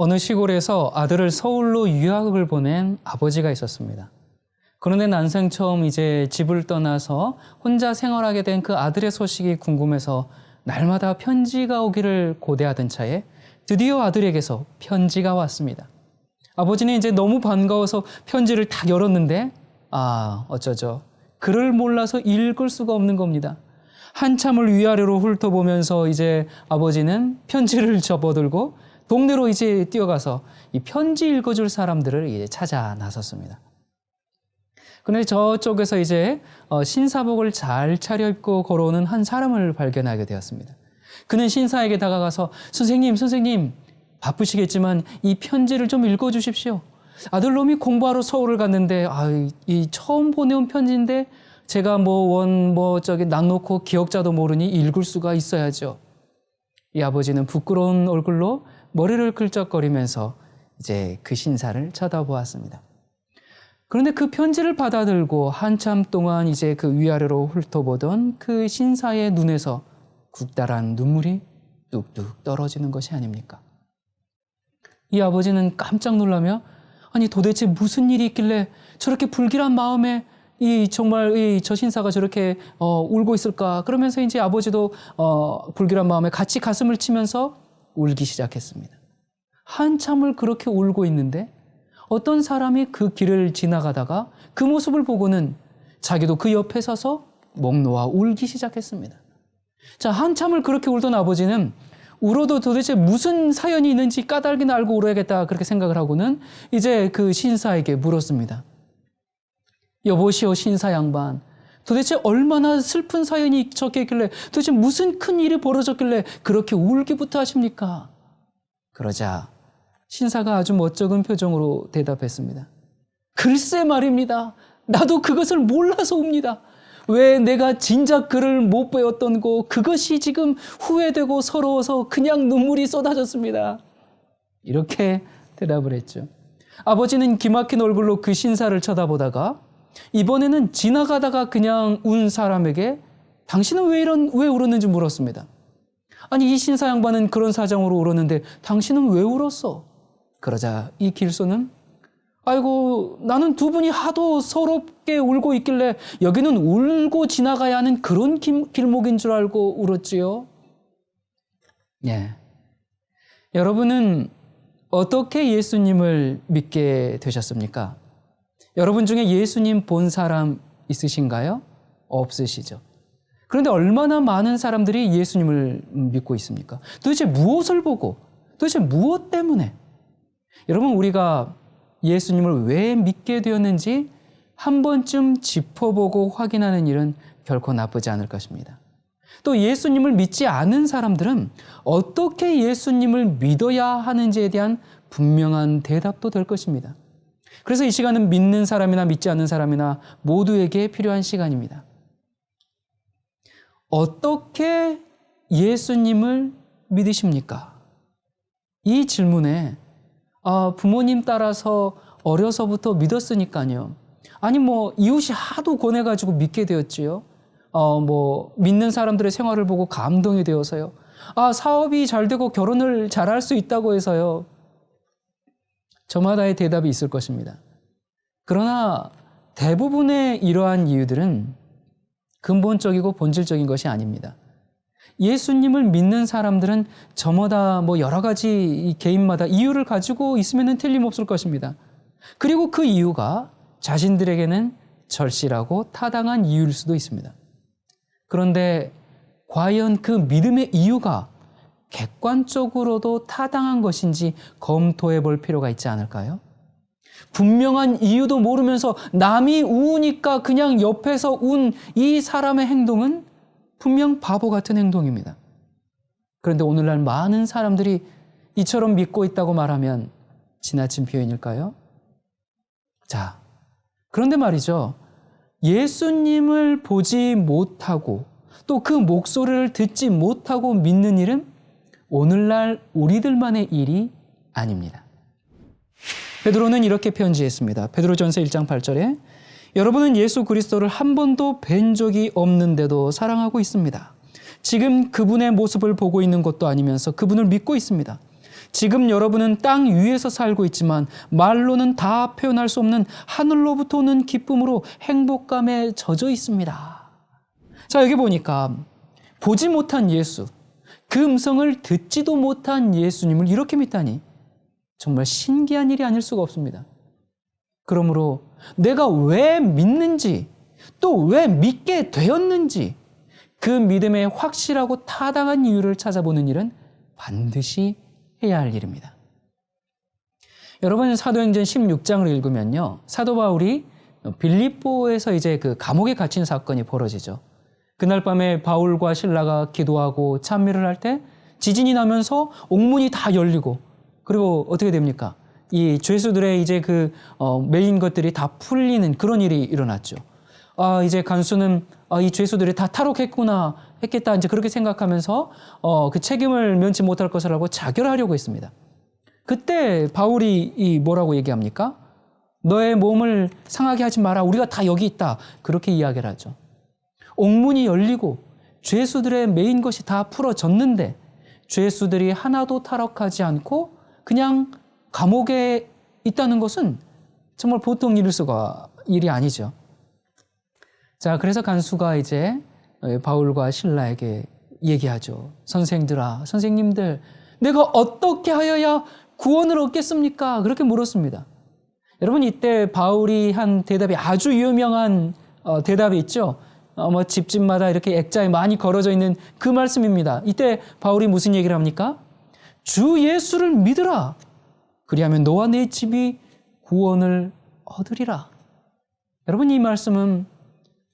어느 시골에서 아들을 서울로 유학을 보낸 아버지가 있었습니다. 그런데 난생 처음 이제 집을 떠나서 혼자 생활하게 된 그 아들의 소식이 궁금해서 날마다 편지가 오기를 고대하던 차에 드디어 아들에게서 편지가 왔습니다. 아버지는 이제 너무 반가워서 편지를 딱 열었는데 어쩌죠. 글을 몰라서 읽을 수가 없는 겁니다. 한참을 위아래로 훑어보면서 이제 아버지는 편지를 접어들고 동네로 이제 뛰어가서 이 편지 읽어줄 사람들을 이제 찾아 나섰습니다. 그런데 저쪽에서 이제 신사복을 잘 차려입고 걸어오는 한 사람을 발견하게 되었습니다. 그는 신사에게 다가가서 선생님, 바쁘시겠지만 이 편지를 좀 읽어주십시오. 아들놈이 공부하러 서울을 갔는데 이 처음 보내온 편지인데 제가 놔놓고 기억자도 모르니 읽을 수가 있어야죠. 이 아버지는 부끄러운 얼굴로 머리를 긁적거리면서 이제 그 신사를 쳐다보았습니다. 그런데 그 편지를 받아들고 한참 동안 이제 그 위아래로 훑어보던 그 신사의 눈에서 국달한 눈물이 뚝뚝 떨어지는 것이 아닙니까? 이 아버지는 깜짝 놀라며 도대체 무슨 일이 있길래 저렇게 불길한 마음에 저 신사가 저렇게 울고 있을까? 그러면서 이제 아버지도 불길한 마음에 같이 가슴을 치면서 울기 시작했습니다. 한참을 그렇게 울고 있는데 어떤 사람이 그 길을 지나가다가 그 모습을 보고는 자기도 그 옆에 서서 목 놓아 울기 시작했습니다. 자, 한참을 그렇게 울던 아버지는 울어도 도대체 무슨 사연이 있는지 까닭이나 알고 울어야겠다 그렇게 생각을 하고는 이제 그 신사에게 물었습니다. 여보시오 신사 양반, 도대체 얼마나 슬픈 사연이 적혀있길래 도대체 무슨 큰 일이 벌어졌길래 그렇게 울기부터 하십니까? 그러자 신사가 아주 멋쩍은 표정으로 대답했습니다. 글쎄 말입니다. 나도 그것을 몰라서 웁니다. 왜 내가 진작 글을 못 배웠던 거 그것이 지금 후회되고 서러워서 그냥 눈물이 쏟아졌습니다. 이렇게 대답을 했죠. 아버지는 기막힌 얼굴로 그 신사를 쳐다보다가 이번에는 지나가다가 그냥 운 사람에게 당신은 왜 울었는지 물었습니다. 이 신사 양반은 그런 사정으로 울었는데 당신은 왜 울었어? 그러자 이 길소는 나는 두 분이 하도 서럽게 울고 있길래 여기는 울고 지나가야 하는 그런 길목인 줄 알고 울었지요. 예. 여러분은 어떻게 예수님을 믿게 되셨습니까? 여러분 중에 예수님 본 사람 있으신가요? 없으시죠. 그런데 얼마나 많은 사람들이 예수님을 믿고 있습니까? 도대체 무엇을 보고, 도대체 무엇 때문에? 여러분, 우리가 예수님을 왜 믿게 되었는지 한 번쯤 짚어보고 확인하는 일은 결코 나쁘지 않을 것입니다. 또 예수님을 믿지 않은 사람들은 어떻게 예수님을 믿어야 하는지에 대한 분명한 대답도 될 것입니다. 그래서 이 시간은 믿는 사람이나 믿지 않는 사람이나 모두에게 필요한 시간입니다. 어떻게 예수님을 믿으십니까? 이 질문에 부모님 따라서 어려서부터 믿었으니까요. 이웃이 하도 권해가지고 믿게 되었지요. 믿는 사람들의 생활을 보고 감동이 되어서요. 사업이 잘 되고 결혼을 잘할 수 있다고 해서요. 저마다의 대답이 있을 것입니다. 그러나 대부분의 이러한 이유들은 근본적이고 본질적인 것이 아닙니다. 예수님을 믿는 사람들은 저마다 여러 가지 개인마다 이유를 가지고 있으면 틀림없을 것입니다. 그리고 그 이유가 자신들에게는 절실하고 타당한 이유일 수도 있습니다. 그런데 과연 그 믿음의 이유가 객관적으로도 타당한 것인지 검토해 볼 필요가 있지 않을까요? 분명한 이유도 모르면서 남이 우니까 그냥 옆에서 운 이 사람의 행동은 분명 바보 같은 행동입니다. 그런데 오늘날 많은 사람들이 이처럼 믿고 있다고 말하면 지나친 표현일까요? 자, 그런데 말이죠. 예수님을 보지 못하고 또 그 목소리를 듣지 못하고 믿는 일은 오늘날 우리들만의 일이 아닙니다. 베드로는 이렇게 편지했습니다. 베드로전서 1장 8절에 여러분은 예수 그리스도를 한 번도 뵌 적이 없는데도 사랑하고 있습니다. 지금 그분의 모습을 보고 있는 것도 아니면서 그분을 믿고 있습니다. 지금 여러분은 땅 위에서 살고 있지만 말로는 다 표현할 수 없는 하늘로부터 오는 기쁨으로 행복감에 젖어 있습니다. 자, 여기 보니까 보지 못한 예수, 그 음성을 듣지도 못한 예수님을 이렇게 믿다니 정말 신기한 일이 아닐 수가 없습니다. 그러므로 내가 왜 믿는지, 또 왜 믿게 되었는지 그 믿음의 확실하고 타당한 이유를 찾아보는 일은 반드시 해야 할 일입니다. 여러분, 사도행전 16장을 읽으면요, 사도 바울이 빌립보에서 이제 그 감옥에 갇힌 사건이 벌어지죠. 그날 밤에 바울과 실라가 기도하고 찬미를 할 때 지진이 나면서 옥문이 다 열리고, 그리고 어떻게 됩니까? 이 죄수들의 이제 매인 것들이 다 풀리는 그런 일이 일어났죠. 이제 간수는 이 죄수들이 다 탈옥했구나 했겠다, 이제 그렇게 생각하면서 그 책임을 면치 못할 것을 알고 자결하려고 했습니다. 그때 바울이 뭐라고 얘기합니까? 너의 몸을 상하게 하지 마라, 우리가 다 여기 있다, 그렇게 이야기를 하죠. 옥문이 열리고 죄수들의 매인 것이 다 풀어졌는데 죄수들이 하나도 탈옥하지 않고 그냥 감옥에 있다는 것은 정말 보통 일이 아니죠. 자, 그래서 간수가 이제 바울과 실라에게 얘기하죠. 선생님들, 내가 어떻게 하여야 구원을 얻겠습니까? 그렇게 물었습니다. 여러분, 이때 바울이 한 대답이 아주 유명한 대답이 있죠. 집집마다 이렇게 액자에 많이 걸어져 있는 그 말씀입니다. 이때 바울이 무슨 얘기를 합니까? 주 예수를 믿으라. 그리하면 너와 내 집이 구원을 얻으리라. 여러분, 이 말씀은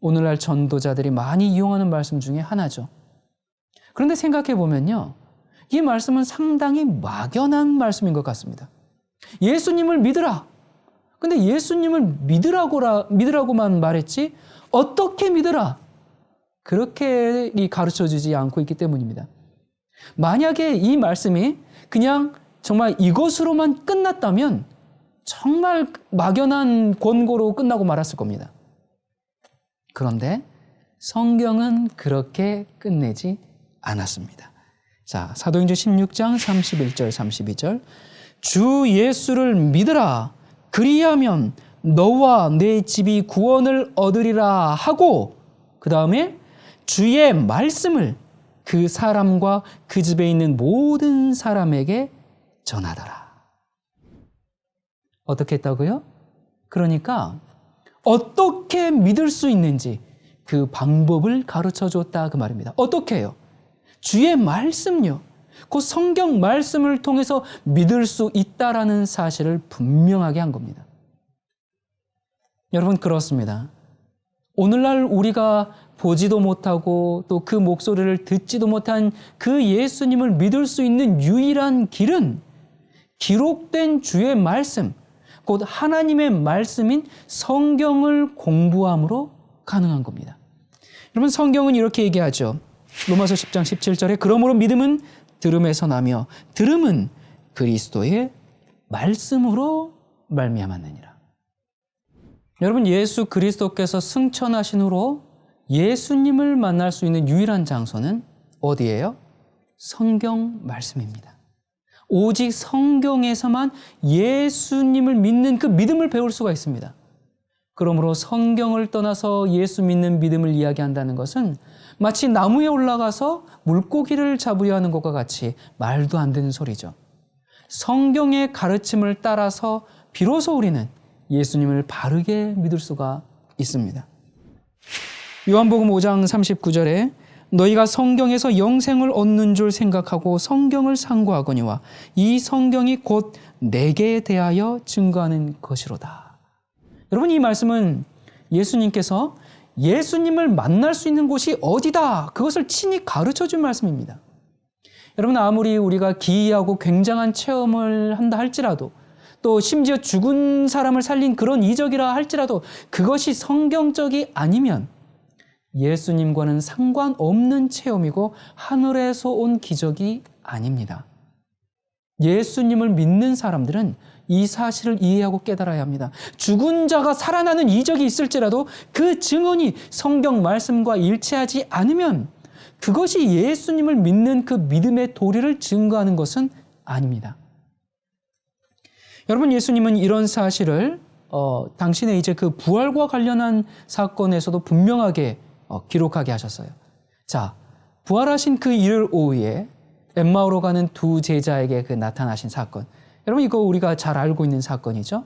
오늘날 전도자들이 많이 이용하는 말씀 중에 하나죠. 그런데 생각해 보면요, 이 말씀은 상당히 막연한 말씀인 것 같습니다. 예수님을 믿으라. 근데 예수님을 믿으라고만 말했지 어떻게 믿으라? 그렇게 가르쳐주지 않고 있기 때문입니다. 만약에 이 말씀이 그냥 정말 이것으로만 끝났다면 정말 막연한 권고로 끝나고 말았을 겁니다. 그런데 성경은 그렇게 끝내지 않았습니다. 자, 사도행전 16장 31절 32절, 주 예수를 믿으라. 그리하면 너와 내 집이 구원을 얻으리라 하고, 그 다음에 주의 말씀을 그 사람과 그 집에 있는 모든 사람에게 전하더라. 어떻게 했다고요? 그러니까 어떻게 믿을 수 있는지 그 방법을 가르쳐 줬다, 그 말입니다. 어떻게 해요? 주의 말씀요, 그 성경 말씀을 통해서 믿을 수 있다라는 사실을 분명하게 한 겁니다. 여러분, 그렇습니다. 오늘날 우리가 보지도 못하고 또 그 목소리를 듣지도 못한 그 예수님을 믿을 수 있는 유일한 길은 기록된 주의 말씀, 곧 하나님의 말씀인 성경을 공부함으로 가능한 겁니다. 여러분, 성경은 이렇게 얘기하죠. 로마서 10장 17절에 그러므로 믿음은 들음에서 나며 들음은 그리스도의 말씀으로 말미암았느니라. 여러분, 예수 그리스도께서 승천하신 후로 예수님을 만날 수 있는 유일한 장소는 어디예요? 성경 말씀입니다. 오직 성경에서만 예수님을 믿는 그 믿음을 배울 수가 있습니다. 그러므로 성경을 떠나서 예수 믿는 믿음을 이야기한다는 것은 마치 나무에 올라가서 물고기를 잡으려 하는 것과 같이 말도 안 되는 소리죠. 성경의 가르침을 따라서 비로소 우리는 예수님을 바르게 믿을 수가 있습니다. 요한복음 5장 39절에 너희가 성경에서 영생을 얻는 줄 생각하고 성경을 상고하거니와 이 성경이 곧 내게 대하여 증거하는 것이로다. 여러분, 이 말씀은 예수님께서 예수님을 만날 수 있는 곳이 어디다, 그것을 친히 가르쳐준 말씀입니다. 여러분, 아무리 우리가 기이하고 굉장한 체험을 한다 할지라도, 또 심지어 죽은 사람을 살린 그런 이적이라 할지라도 그것이 성경적이 아니면 예수님과는 상관없는 체험이고 하늘에서 온 기적이 아닙니다. 예수님을 믿는 사람들은 이 사실을 이해하고 깨달아야 합니다. 죽은 자가 살아나는 이적이 있을지라도 그 증언이 성경 말씀과 일치하지 않으면 그것이 예수님을 믿는 그 믿음의 도리를 증거하는 것은 아닙니다. 여러분, 예수님은 이런 사실을 당신의 이제 그 부활과 관련한 사건에서도 분명하게 기록하게 하셨어요. 자, 부활하신 그 일요일 오후에 엠마오로 가는 두 제자에게 그 나타나신 사건. 여러분, 이거 우리가 잘 알고 있는 사건이죠.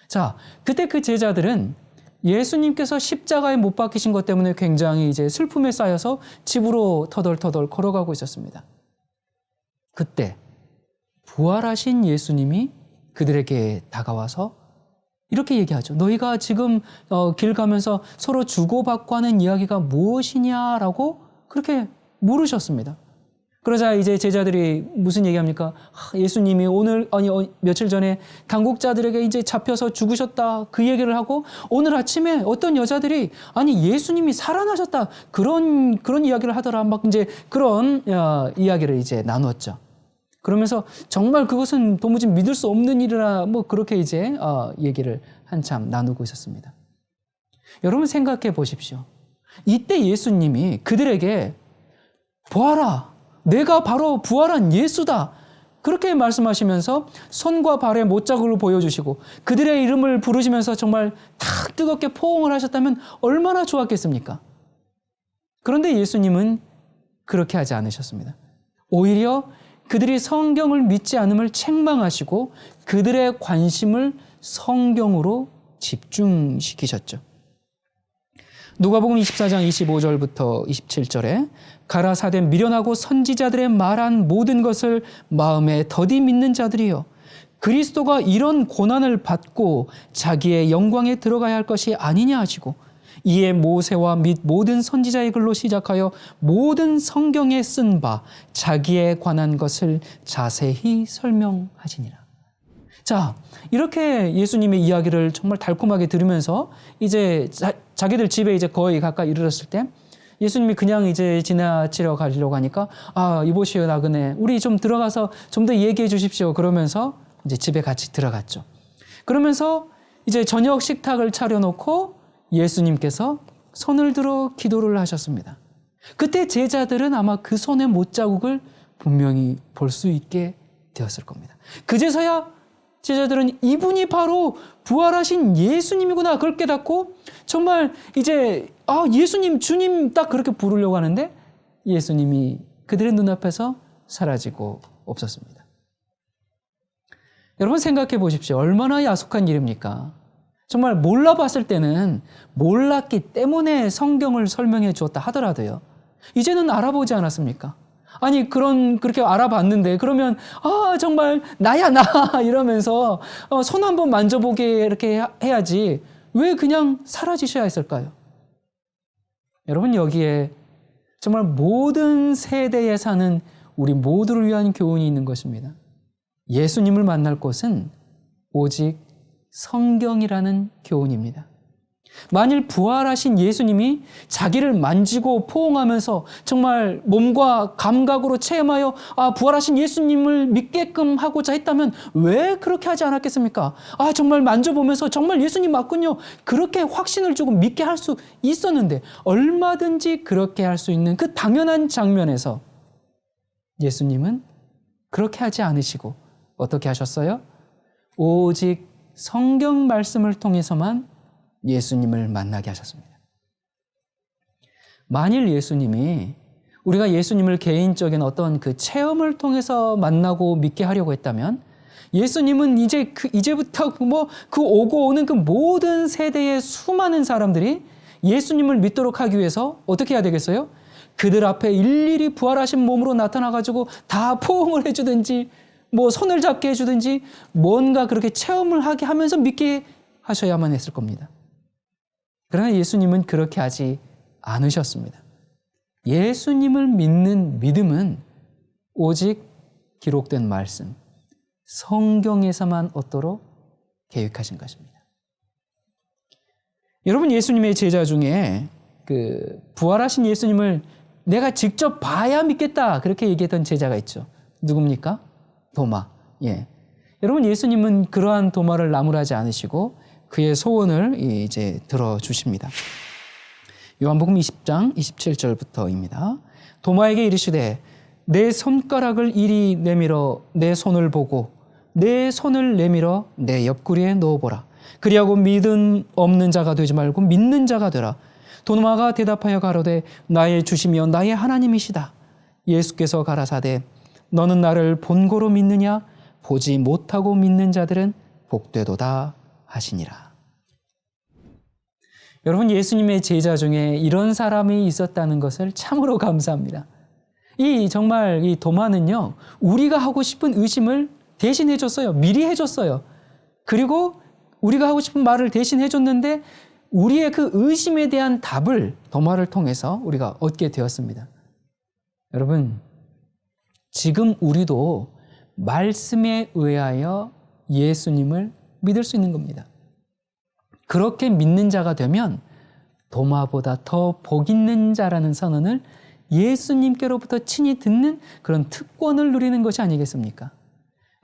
자, 그때 그 제자들은 예수님께서 십자가에 못 박히신 것 때문에 굉장히 이제 슬픔에 쌓여서 집으로 터덜터덜 걸어가고 있었습니다. 그때 부활하신 예수님이 그들에게 다가와서 이렇게 얘기하죠. 너희가 지금 길 가면서 서로 주고받고 하는 이야기가 무엇이냐라고 그렇게 물으셨습니다. 그러자 이제 제자들이 무슨 얘기합니까? 예수님이 며칠 전에 당국자들에게 이제 잡혀서 죽으셨다 그 얘기를 하고, 오늘 아침에 어떤 여자들이 예수님이 살아나셨다 그런 이야기를 하더라. 막 이제 그런 이야기를 이제 나누었죠. 그러면서 정말 그것은 도무지 믿을 수 없는 일이라 뭐 그렇게 이제 얘기를 한참 나누고 있었습니다. 여러분, 생각해 보십시오. 이때 예수님이 그들에게 보아라, 내가 바로 부활한 예수다, 그렇게 말씀하시면서 손과 발에 못자국을 보여주시고 그들의 이름을 부르시면서 정말 탁 뜨겁게 포옹을 하셨다면 얼마나 좋았겠습니까? 그런데 예수님은 그렇게 하지 않으셨습니다. 오히려 그들이 성경을 믿지 않음을 책망하시고 그들의 관심을 성경으로 집중시키셨죠. 누가복음 24장 25절부터 27절에 가라사대 미련하고 선지자들의 말한 모든 것을 마음에 더디 믿는 자들이여, 그리스도가 이런 고난을 받고 자기의 영광에 들어가야 할 것이 아니냐 하시고, 이에 모세와 및 모든 선지자의 글로 시작하여 모든 성경에 쓴 바 자기에 관한 것을 자세히 설명하시니라. 자, 이렇게 예수님의 이야기를 정말 달콤하게 들으면서 이제 자기들 집에 이제 거의 가까이 이르렀을 때 예수님이 그냥 이제 지나치러 가려고 하니까 이보시오 나그네, 우리 좀 들어가서 좀 더 얘기해 주십시오. 그러면서 이제 집에 같이 들어갔죠. 그러면서 이제 저녁 식탁을 차려놓고 예수님께서 손을 들어 기도를 하셨습니다. 그때 제자들은 아마 그 손의 못자국을 분명히 볼 수 있게 되었을 겁니다. 그제서야 제자들은 이분이 바로 부활하신 예수님이구나 그걸 깨닫고 정말 이제 예수님, 주님 딱 그렇게 부르려고 하는데 예수님이 그들의 눈앞에서 사라지고 없었습니다. 여러분, 생각해 보십시오. 얼마나 야속한 일입니까? 정말 몰라봤을 때는 몰랐기 때문에 성경을 설명해 주었다 하더라도요, 이제는 알아보지 않았습니까? 그렇게 알아봤는데, 그러면, 정말, 나야, 나! 이러면서, 손 한번 만져보게 이렇게 해야지, 왜 그냥 사라지셔야 했을까요? 여러분, 여기에 정말 모든 세대에 사는 우리 모두를 위한 교훈이 있는 것입니다. 예수님을 만날 곳은 오직 성경이라는 교훈입니다. 만일 부활하신 예수님이 자기를 만지고 포옹하면서 정말 몸과 감각으로 체험하여 부활하신 예수님을 믿게끔 하고자 했다면 왜 그렇게 하지 않았겠습니까? 정말 만져보면서 정말 예수님 맞군요, 그렇게 확신을 주고 믿게 할 수 있었는데, 얼마든지 그렇게 할 수 있는 그 당연한 장면에서 예수님은 그렇게 하지 않으시고 어떻게 하셨어요? 오직 성경 말씀을 통해서만 예수님을 만나게 하셨습니다. 만일 예수님이 우리가 예수님을 개인적인 어떤 그 체험을 통해서 만나고 믿게 하려고 했다면, 예수님은 이제부터 그 오고 오는 그 모든 세대의 수많은 사람들이 예수님을 믿도록 하기 위해서 어떻게 해야 되겠어요? 그들 앞에 일일이 부활하신 몸으로 나타나가지고 다 포옹을 해주든지 손을 잡게 해주든지 뭔가 그렇게 체험을 하게 하면서 믿게 하셔야만 했을 겁니다. 그러나 예수님은 그렇게 하지 않으셨습니다. 예수님을 믿는 믿음은 오직 기록된 말씀, 성경에서만 얻도록 계획하신 것입니다. 여러분, 예수님의 제자 중에 부활하신 예수님을 내가 직접 봐야 믿겠다 그렇게 얘기했던 제자가 있죠. 누굽니까? 도마. 여러분, 예수님은 그러한 도마를 나무라지 않으시고 그의 소원을 이제 들어주십니다. 요한복음 20장 27절부터입니다. 도마에게 이르시되 내 손가락을 이리 내밀어 내 손을 보고 내 손을 내밀어 내 옆구리에 넣어보라. 그리하고 믿음 없는 자가 되지 말고 믿는 자가 되라. 도마가 대답하여 가로되 나의 주시며 나의 하나님이시다. 예수께서 가라사대 너는 나를 본고로 믿느냐? 보지 못하고 믿는 자들은 복되도다 하시니라. 여러분, 예수님의 제자 중에 이런 사람이 있었다는 것을 참으로 감사합니다. 정말 이 도마는요, 우리가 하고 싶은 의심을 대신 해줬어요. 미리 해줬어요. 그리고 우리가 하고 싶은 말을 대신 해줬는데 우리의 그 의심에 대한 답을 도마를 통해서 우리가 얻게 되었습니다. 여러분, 지금 우리도 말씀에 의하여 예수님을 믿을 수 있는 겁니다. 그렇게 믿는 자가 되면 도마보다 더 복 있는 자라는 선언을 예수님께로부터 친히 듣는 그런 특권을 누리는 것이 아니겠습니까?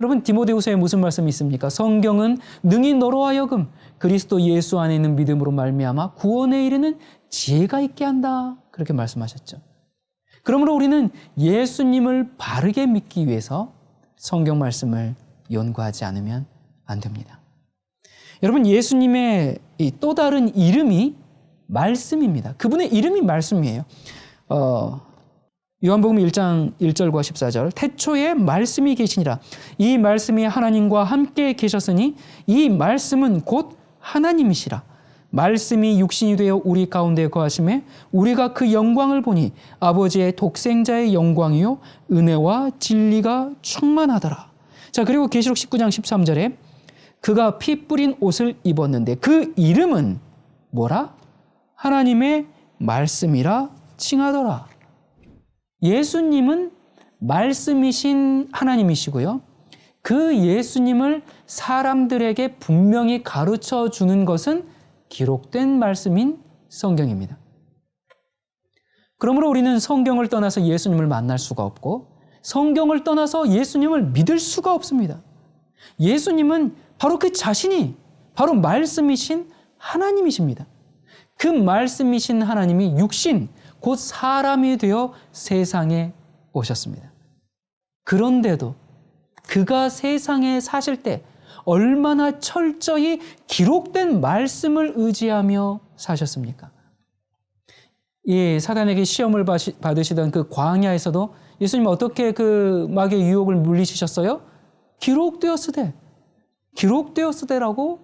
여러분, 디모데후서에 무슨 말씀이 있습니까? 성경은 능히 너로 하여금 그리스도 예수 안에 있는 믿음으로 말미암아 구원에 이르는 지혜가 있게 한다. 그렇게 말씀하셨죠. 그러므로 우리는 예수님을 바르게 믿기 위해서 성경 말씀을 연구하지 않으면 안 됩니다. 여러분, 예수님의 또 다른 이름이 말씀입니다. 그분의 이름이 말씀이에요. 요한복음 1장 1절과 14절 태초에 말씀이 계시니라. 이 말씀이 하나님과 함께 계셨으니 이 말씀은 곧 하나님이시라. 말씀이 육신이 되어 우리 가운데 거하심에 우리가 그 영광을 보니 아버지의 독생자의 영광이요 은혜와 진리가 충만하더라. 자, 그리고 계시록 19장 13절에 그가 피 뿌린 옷을 입었는데 그 이름은 뭐라? 하나님의 말씀이라 칭하더라. 예수님은 말씀이신 하나님이시고요. 그 예수님을 사람들에게 분명히 가르쳐 주는 것은 기록된 말씀인 성경입니다. 그러므로 우리는 성경을 떠나서 예수님을 만날 수가 없고 성경을 떠나서 예수님을 믿을 수가 없습니다. 예수님은 바로 그 자신이 바로 말씀이신 하나님이십니다. 그 말씀이신 하나님이 육신, 곧 사람이 되어 세상에 오셨습니다. 그런데도 그가 세상에 사실 때 얼마나 철저히 기록된 말씀을 의지하며 사셨습니까? 사단에게 시험을 받으시던 그 광야에서도 예수님 어떻게 그 마귀의 유혹을 물리치셨어요? 기록되었으되라고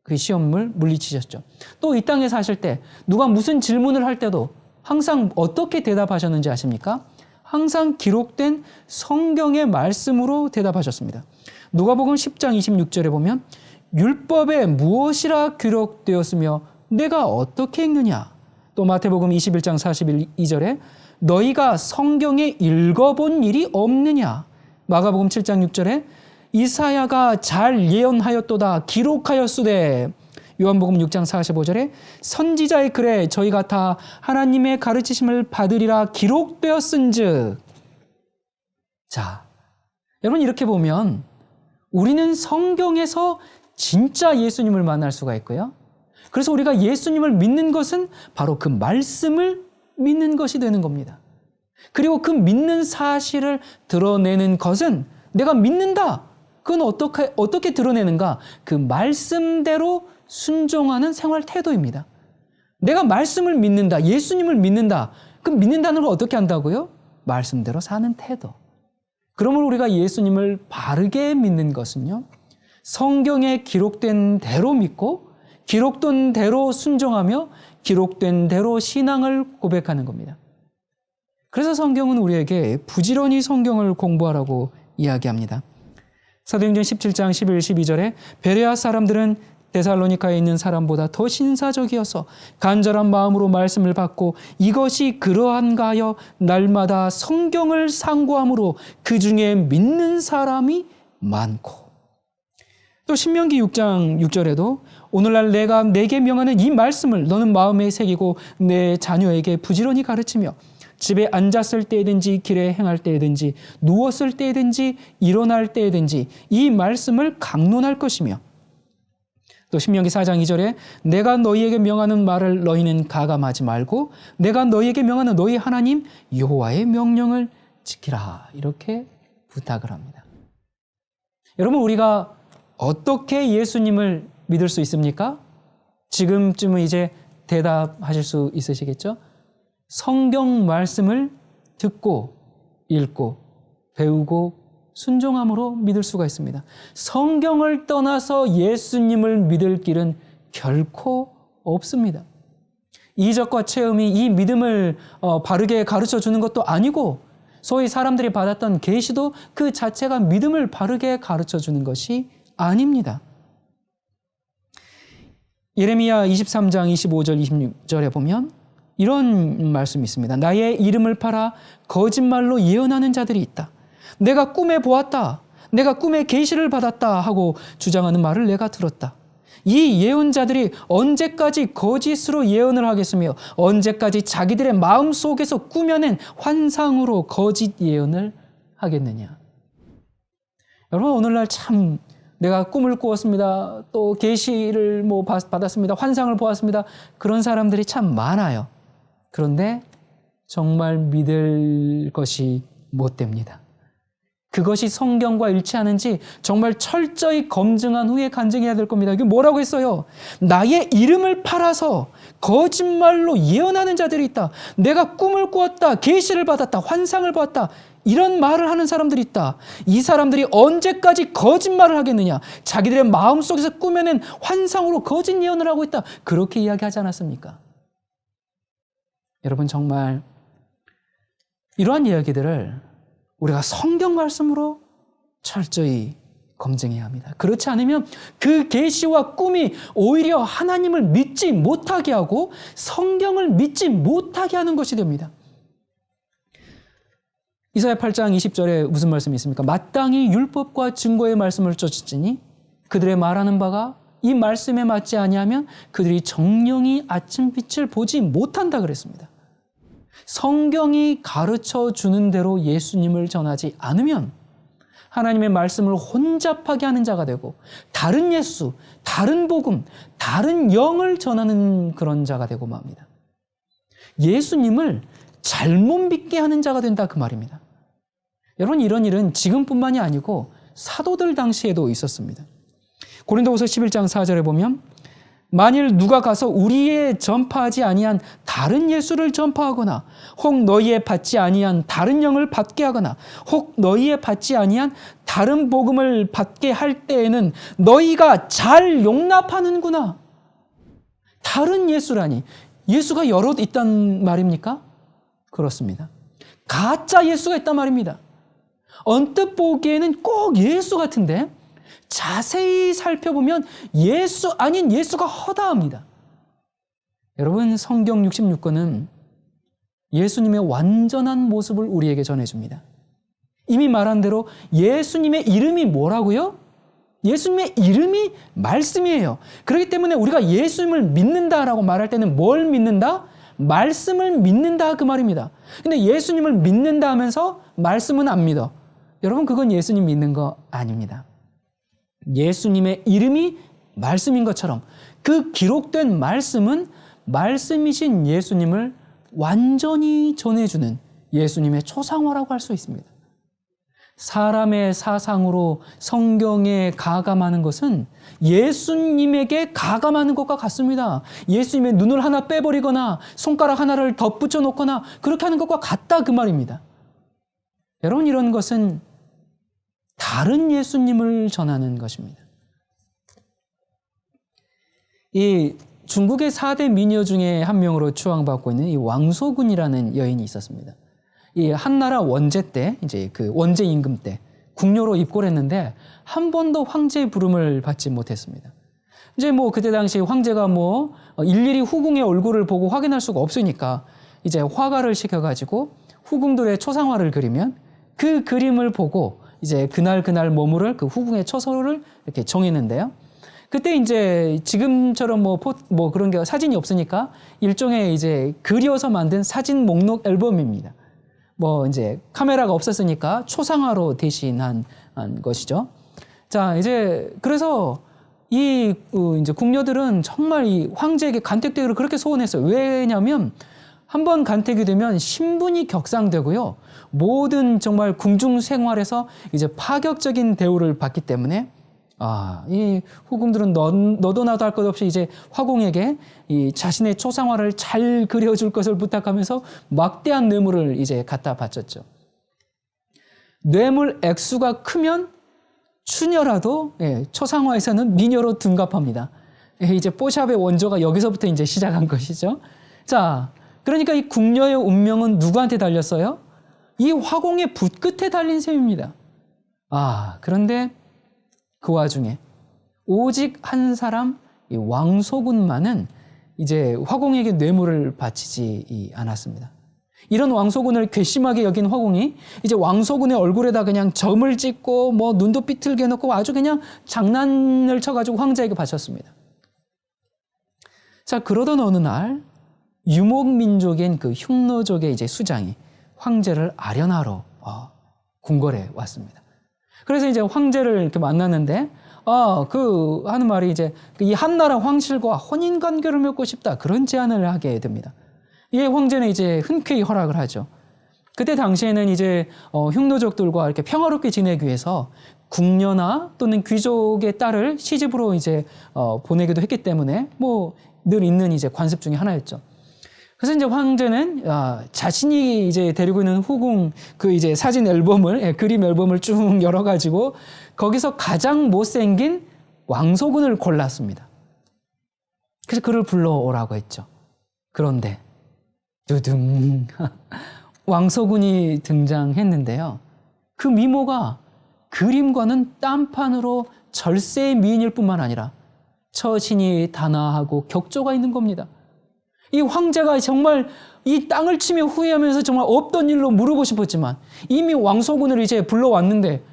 그 시험을 물리치셨죠. 또 이 땅에 사실 때 누가 무슨 질문을 할 때도 항상 어떻게 대답하셨는지 아십니까? 항상 기록된 성경의 말씀으로 대답하셨습니다. 누가복음 10장 26절에 보면 율법에 무엇이라 기록되었으며 내가 어떻게 읽느냐? 또 마태복음 21장 42절에 너희가 성경에 읽어본 일이 없느냐? 마가복음 7장 6절에 이사야가 잘 예언하였도다 기록하였으되 요한복음 6장 45절에 선지자의 글에 저희가 다 하나님의 가르치심을 받으리라 기록되었은즉. 자, 여러분 이렇게 보면 우리는 성경에서 진짜 예수님을 만날 수가 있고요. 그래서 우리가 예수님을 믿는 것은 바로 그 말씀을 믿는 것이 되는 겁니다. 그리고 그 믿는 사실을 드러내는 것은 내가 믿는다. 그건 어떻게 드러내는가? 그 말씀대로 순종하는 생활 태도입니다. 내가 말씀을 믿는다. 예수님을 믿는다. 그럼 믿는다는 걸 어떻게 한다고요? 말씀대로 사는 태도. 그러므로 우리가 예수님을 바르게 믿는 것은요, 성경에 기록된 대로 믿고 기록된 대로 순종하며 기록된 대로 신앙을 고백하는 겁니다. 그래서 성경은 우리에게 부지런히 성경을 공부하라고 이야기합니다. 사도행전 17장 11, 12절에 베레아 사람들은 데살로니카에 있는 사람보다 더 신사적이어서 간절한 마음으로 말씀을 받고 이것이 그러한가 하여 날마다 성경을 상고함으로 그 중에 믿는 사람이 많고. 또 신명기 6장 6절에도 오늘날 내가 내게 명하는 이 말씀을 너는 마음에 새기고 내 자녀에게 부지런히 가르치며 집에 앉았을 때든지 길에 행할 때든지 누웠을 때든지 일어날 때든지 이 말씀을 강론할 것이며, 또 신명기 4장 2절에 내가 너희에게 명하는 말을 너희는 가감하지 말고 내가 너희에게 명하는 너희 하나님 여호와의 명령을 지키라, 이렇게 부탁을 합니다. 여러분, 우리가 어떻게 예수님을 믿을 수 있습니까? 지금쯤은 이제 대답하실 수 있으시겠죠? 성경 말씀을 듣고 읽고 배우고 순종함으로 믿을 수가 있습니다. 성경을 떠나서 예수님을 믿을 길은 결코 없습니다. 이적과 체험이 이 믿음을 바르게 가르쳐 주는 것도 아니고, 소위 사람들이 받았던 계시도 그 자체가 믿음을 바르게 가르쳐 주는 것이 아닙니다. 예레미야 23장 25절 26절에 보면 이런 말씀이 있습니다. 나의 이름을 팔아 거짓말로 예언하는 자들이 있다. 내가 꿈에 보았다. 내가 꿈에 계시를 받았다 하고 주장하는 말을 내가 들었다. 이 예언자들이 언제까지 거짓으로 예언을 하겠으며 언제까지 자기들의 마음속에서 꾸며낸 환상으로 거짓 예언을 하겠느냐. 여러분, 오늘날 참 내가 꿈을 꾸었습니다. 또 계시를 받았습니다. 환상을 보았습니다. 그런 사람들이 참 많아요. 그런데 정말 믿을 것이 못 됩니다. 그것이 성경과 일치하는지 정말 철저히 검증한 후에 간증해야 될 겁니다. 이게 뭐라고 했어요? 나의 이름을 팔아서 거짓말로 예언하는 자들이 있다. 내가 꿈을 꾸었다. 계시를 받았다. 환상을 보았다. 이런 말을 하는 사람들이 있다. 이 사람들이 언제까지 거짓말을 하겠느냐? 자기들의 마음속에서 꾸며낸 환상으로 거짓 예언을 하고 있다. 그렇게 이야기하지 않았습니까? 여러분, 정말 이러한 이야기들을 우리가 성경 말씀으로 철저히 검증해야 합니다. 그렇지 않으면 그 계시와 꿈이 오히려 하나님을 믿지 못하게 하고 성경을 믿지 못하게 하는 것이 됩니다. 이사야 8장 20절에 무슨 말씀이 있습니까? 마땅히 율법과 증거의 말씀을 쫓으니 그들의 말하는 바가 이 말씀에 맞지 아니하면 그들이 정령이 아침빛을 보지 못한다 그랬습니다. 성경이 가르쳐 주는 대로 예수님을 전하지 않으면 하나님의 말씀을 혼잡하게 하는 자가 되고 다른 예수, 다른 복음, 다른 영을 전하는 그런 자가 되고 맙니다. 예수님을 잘못 믿게 하는 자가 된다 그 말입니다. 여러분, 이런 일은 지금뿐만이 아니고 사도들 당시에도 있었습니다. 고린도후서 11장 4절에 보면 만일 누가 가서 우리의 전파하지 아니한 다른 예수를 전파하거나 혹 너희의 받지 아니한 다른 영을 받게 하거나 혹 너희의 받지 아니한 다른 복음을 받게 할 때에는 너희가 잘 용납하는구나. 다른 예수라니, 예수가 여럿 있단 말입니까? 그렇습니다. 가짜 예수가 있단 말입니다. 언뜻 보기에는 꼭 예수 같은데 자세히 살펴보면 예수 아닌 예수가 허다합니다. 여러분, 성경 66권은 예수님의 완전한 모습을 우리에게 전해줍니다. 이미 말한 대로 예수님의 이름이 뭐라고요? 예수님의 이름이 말씀이에요. 그렇기 때문에 우리가 예수님을 믿는다라고 말할 때는 뭘 믿는다? 말씀을 믿는다 그 말입니다. 근데 예수님을 믿는다 하면서 말씀은 안 믿어. 여러분, 그건 예수님 믿는 거 아닙니다. 예수님의 이름이 말씀인 것처럼 그 기록된 말씀은 말씀이신 예수님을 완전히 전해주는 예수님의 초상화라고 할 수 있습니다. 사람의 사상으로 성경에 가감하는 것은 예수님에게 가감하는 것과 같습니다. 예수님의 눈을 하나 빼버리거나 손가락 하나를 덧붙여 놓거나 그렇게 하는 것과 같다 그 말입니다. 여러분, 이런 것은 다른 예수님을 전하는 것입니다. 이 중국의 4대 미녀 중에 한 명으로 추앙받고 있는 이 왕소군이라는 여인이 있었습니다. 이 한나라 원제 때, 이제 그 원제 임금 때 궁녀로 입고를 했는데 한 번도 황제의 부름을 받지 못했습니다. 이제 그때 당시 황제가 일일이 후궁의 얼굴을 보고 확인할 수가 없으니까 이제 화가를 시켜가지고 후궁들의 초상화를 그리면 그 그림을 보고 이제 그날 머무를 그 후궁의 처소를 이렇게 정했는데요. 그때 이제 지금처럼 그런 게 사진이 없으니까 일종의 이제 그려서 만든 사진 목록 앨범입니다. 이제 카메라가 없었으니까 초상화로 대신한 것이죠. 자, 이제 그래서 이제 궁녀들은 정말 이 황제에게 간택되기를 그렇게 소원했어요. 왜냐하면 한번 간택이 되면 신분이 격상되고요. 모든 정말 궁중 생활에서 이제 파격적인 대우를 받기 때문에 이 후궁들은 너도 나도 할 것 없이 이제 화공에게 이 자신의 초상화를 잘 그려줄 것을 부탁하면서 막대한 뇌물을 이제 갖다 바쳤죠. 뇌물 액수가 크면 추녀라도 초상화에서는 미녀로 둔갑합니다. 이제 뽀샵의 원조가 여기서부터 이제 시작한 것이죠. 자, 그러니까 이 궁녀의 운명은 누구한테 달렸어요? 이 화공의 붓끝에 달린 셈입니다. 그런데 그 와중에 오직 한 사람 이 왕소군만은 이제 화공에게 뇌물을 바치지 않았습니다. 이런 왕소군을 괘씸하게 여긴 화공이 이제 왕소군의 얼굴에다 그냥 점을 찍고 뭐 눈도 삐뚤게 놓고 아주 그냥 장난을 쳐가지고 황제에게 바쳤습니다. 자, 그러던 어느 날 유목민족인 그 흉노족의 이제 수장이 황제를 아련하러 궁궐에 왔습니다. 그래서 이제 황제를 이렇게 만났는데 하는 말이 이제 이 한나라 황실과 혼인 관계를 맺고 싶다, 그런 제안을 하게 됩니다. 이 황제는 이제 흔쾌히 허락을 하죠. 그때 당시에는 이제 흉노족들과 이렇게 평화롭게 지내기 위해서 궁녀나 또는 귀족의 딸을 시집으로 이제 보내기도 했기 때문에 뭐 늘 있는 이제 관습 중에 하나였죠. 그래서 이제 황제는 자신이 이제 데리고 있는 후궁 그 이제 사진 앨범을 그림 앨범을 쭉 열어가지고 거기서 가장 못생긴 왕소군을 골랐습니다. 그래서 그를 불러오라고 했죠. 그런데 두둥 왕소군이 등장했는데요. 그 미모가 그림과는 딴판으로 절세의 미인일 뿐만 아니라 처신이 단아하고 격조가 있는 겁니다. 이 황제가 정말 이 땅을 치며 후회하면서 정말 없던 일로 물어보고 싶었지만 이미 왕소군을 이제 불러왔는데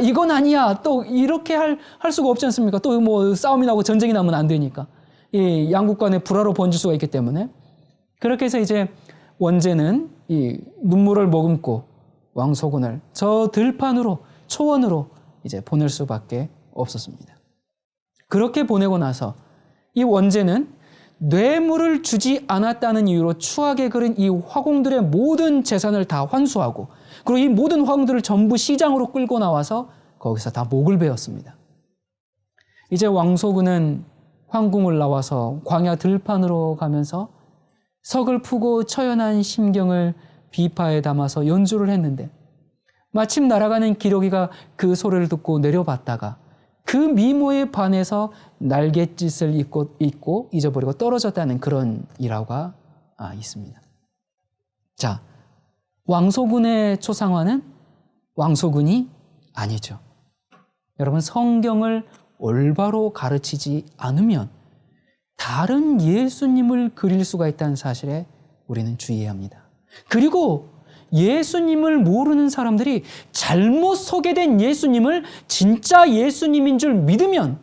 이건 아니야, 또 이렇게 할 수가 없지 않습니까? 또 뭐 싸움이 나고 전쟁이 나면 안 되니까 이 양국 간에 불화로 번질 수가 있기 때문에 그렇게 해서 이제 원제는 이 눈물을 머금고 왕소군을 저 들판으로 초원으로 이제 보낼 수밖에 없었습니다. 그렇게 보내고 나서 이 원제는 뇌물을 주지 않았다는 이유로 추하게 그린 이 화공들의 모든 재산을 다 환수하고 그리고 이 모든 화공들을 전부 시장으로 끌고 나와서 거기서 다 목을 베었습니다. 이제 왕소군은 황궁을 나와서 광야 들판으로 가면서 서글프고 처연한 심경을 비파에 담아서 연주를 했는데 마침 날아가는 기러기가 그 소리를 듣고 내려봤다가 그 미모에 반해서 날갯짓을 잊고 잊어버리고 떨어졌다는 그런 일화가 있습니다. 자, 왕소군의 초상화는 왕소군이 아니죠. 여러분, 성경을 올바로 가르치지 않으면 다른 예수님을 그릴 수가 있다는 사실에 우리는 주의해야 합니다. 그리고 예수님을 모르는 사람들이 잘못 소개된 예수님을 진짜 예수님인 줄 믿으면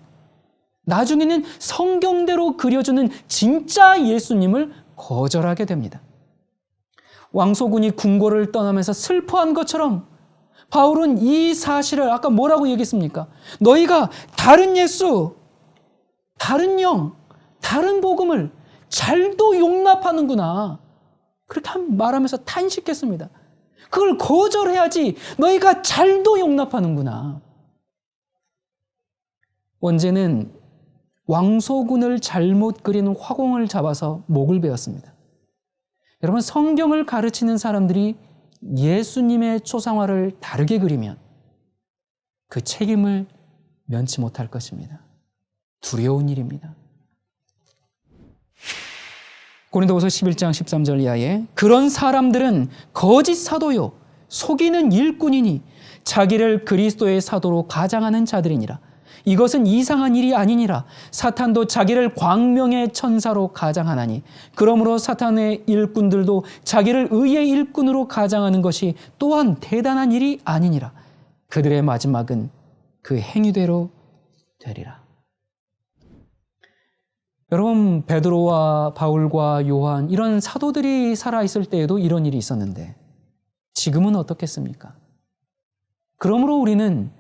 나중에는 성경대로 그려주는 진짜 예수님을 거절하게 됩니다. 왕소군이 궁궐을 떠나면서 슬퍼한 것처럼 바울은 이 사실을 아까 뭐라고 얘기했습니까? 너희가 다른 예수, 다른 영, 다른 복음을 잘도 용납하는구나, 그렇게 말하면서 탄식했습니다. 그걸 거절해야지 너희가 잘도 용납하는구나. 원제는 왕소군을 잘못 그리는 화공을 잡아서 목을 베었습니다. 여러분, 성경을 가르치는 사람들이 예수님의 초상화를 다르게 그리면 그 책임을 면치 못할 것입니다. 두려운 일입니다. 고린도후서 11장 13절 이하에 그런 사람들은 거짓 사도요 속이는 일꾼이니 자기를 그리스도의 사도로 가장하는 자들이니라. 이것은 이상한 일이 아니니라. 사탄도 자기를 광명의 천사로 가장하나니 그러므로 사탄의 일꾼들도 자기를 의의 일꾼으로 가장하는 것이 또한 대단한 일이 아니니라. 그들의 마지막은 그 행위대로 되리라. 여러분, 베드로와 바울과 요한 이런 사도들이 살아있을 때에도 이런 일이 있었는데 지금은 어떻겠습니까? 그러므로 우리는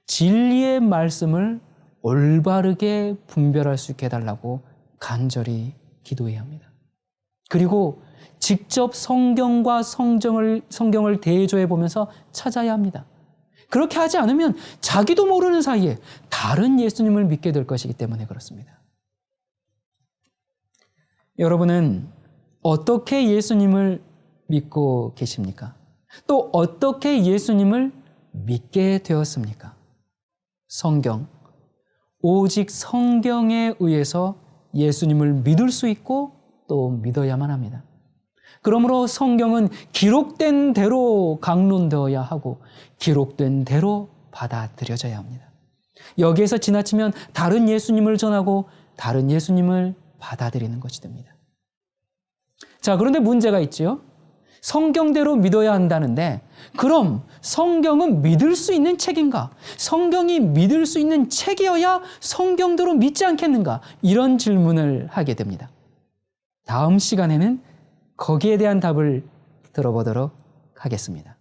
진리의 말씀을 올바르게 분별할 수 있게 해달라고 간절히 기도해야 합니다. 그리고 직접 성경과 성경을 대조해 보면서 찾아야 합니다. 그렇게 하지 않으면 자기도 모르는 사이에 다른 예수님을 믿게 될 것이기 때문에 그렇습니다. 여러분은 어떻게 예수님을 믿고 계십니까? 또 어떻게 예수님을 믿게 되었습니까? 성경, 오직 성경에 의해서 예수님을 믿을 수 있고 또 믿어야만 합니다. 그러므로 성경은 기록된 대로 강론되어야 하고 기록된 대로 받아들여져야 합니다. 여기에서 지나치면 다른 예수님을 전하고 다른 예수님을 받아들이는 것이 됩니다. 자, 그런데 문제가 있지요. 성경대로 믿어야 한다는데 그럼 성경은 믿을 수 있는 책인가? 성경이 믿을 수 있는 책이어야 성경대로 믿지 않겠는가? 이런 질문을 하게 됩니다. 다음 시간에는 거기에 대한 답을 들어보도록 하겠습니다.